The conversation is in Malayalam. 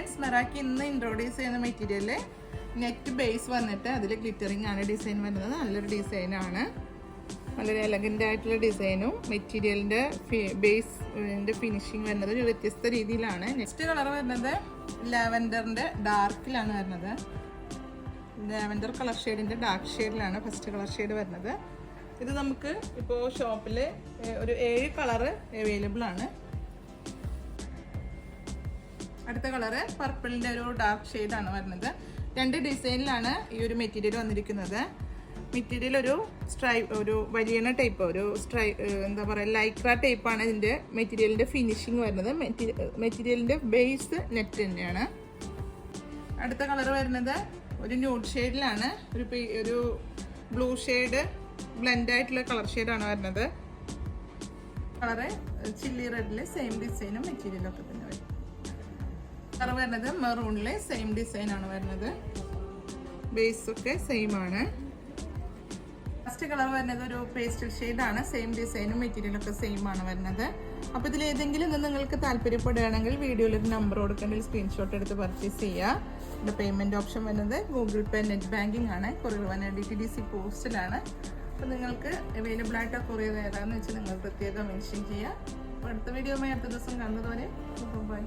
ഫ്രണ്ട്സ്, മെറാക്കി ഇന്ന് ഇൻട്രോഡ്യൂസ് ചെയ്യുന്ന മെറ്റീരിയൽ നെറ്റ് ബേസ് വന്നിട്ട് അതിൽ ഗ്ലിറ്ററിങ് ആണ് ഡിസൈൻ വരുന്നത്. നല്ലൊരു ഡിസൈനാണ്, വളരെ എലഗൻ്റ് ആയിട്ടുള്ള ഡിസൈനും മെറ്റീരിയലിൻ്റെ ബേസിൻ്റെ ഫിനിഷിങ് വരുന്നത് ഒരു വ്യത്യസ്ത രീതിയിലാണ്. നെക്സ്റ്റ് കളർ വരുന്നത് ലാവൻഡറിൻ്റെ ഡാർക്കിലാണ് വരുന്നത്. ലാവൻഡർ കളർ ഷെയ്ഡിൻ്റെ ഡാർക്ക് ഷെയ്ഡിലാണ് ഫസ്റ്റ് കളർ ഷെയ്ഡ് വരുന്നത്. ഇത് നമുക്ക് ഇപ്പോൾ ഷോപ്പിൽ ഒരു 7 കളറ് അവൈലബിൾ ആണ്. അടുത്ത കളറ് പർപ്പിളിൻ്റെ ഒരു ഡാർക്ക് ഷെയ്ഡാണ് വരുന്നത്. 2 ഡിസൈനിലാണ് ഈ ഒരു മെറ്റീരിയൽ വന്നിരിക്കുന്നത്. മെറ്റീരിയൽ ഒരു വലിയ ടൈപ്പ്, എന്താ പറയുക, ലൈക്ര ടൈപ്പാണ് ഇതിൻ്റെ മെറ്റീരിയലിൻ്റെ ഫിനിഷിങ് വരുന്നത്. മെറ്റീരിയലിൻ്റെ ബേസ് നെറ്റ് തന്നെയാണ്. അടുത്ത കളർ വരുന്നത് ഒരു ന്യൂഡ് ഷെയ്ഡിലാണ്. ഒരു ബ്ലൂ ഷെയ്ഡ് ബ്ലെൻഡ് ആയിട്ടുള്ള കളർ ഷെയ്ഡാണ് വരുന്നത്. കളറ് ചില്ലി റെഡില് സെയിം ഡിസൈനും മെറ്റീരിയലും ഒക്കെ തന്നെ വരും. കളർ വരുന്നത് മെറൂണില് സെയിം ഡിസൈനാണ് വരുന്നത്. ബേസൊക്കെ സെയിം ആണ്. ഫസ്റ്റ് കളർ വരുന്നത് ഒരു പേസ്റ്റൽ ഷെയ്ഡാണ്. സെയിം ഡിസൈനും മെറ്റീരിയലൊക്കെ സെയിം ആണ് വരുന്നത്. അപ്പോൾ ഇതിൽ ഏതെങ്കിലും ഒന്ന് നിങ്ങൾക്ക് താല്പര്യപ്പെടുകയാണെങ്കിൽ വീഡിയോയിലൊരു നമ്പർ കൊടുക്കേണ്ടത് സ്ക്രീൻഷോട്ട് എടുത്ത് പർച്ചേസ് ചെയ്യുക. ഇവിടെ പേയ്മെൻറ്റ് ഓപ്ഷൻ വരുന്നത് ഗൂഗിൾ പേ, നെറ്റ് ബാങ്കിങ് ആണ്. കൊറിയർ വന്നത് DTDC പോസ്റ്റിലാണ്. അപ്പോൾ നിങ്ങൾക്ക് അവൈലബിൾ ആയിട്ട് കൊറിയർ ഏതാണെന്ന് വെച്ചാൽ നിങ്ങൾ പ്രത്യേകം മെൻഷൻ ചെയ്യുക. അപ്പോൾ അടുത്ത വീഡിയോ അടുത്ത ദിവസം കാണുന്നതുവരെ ബൈ.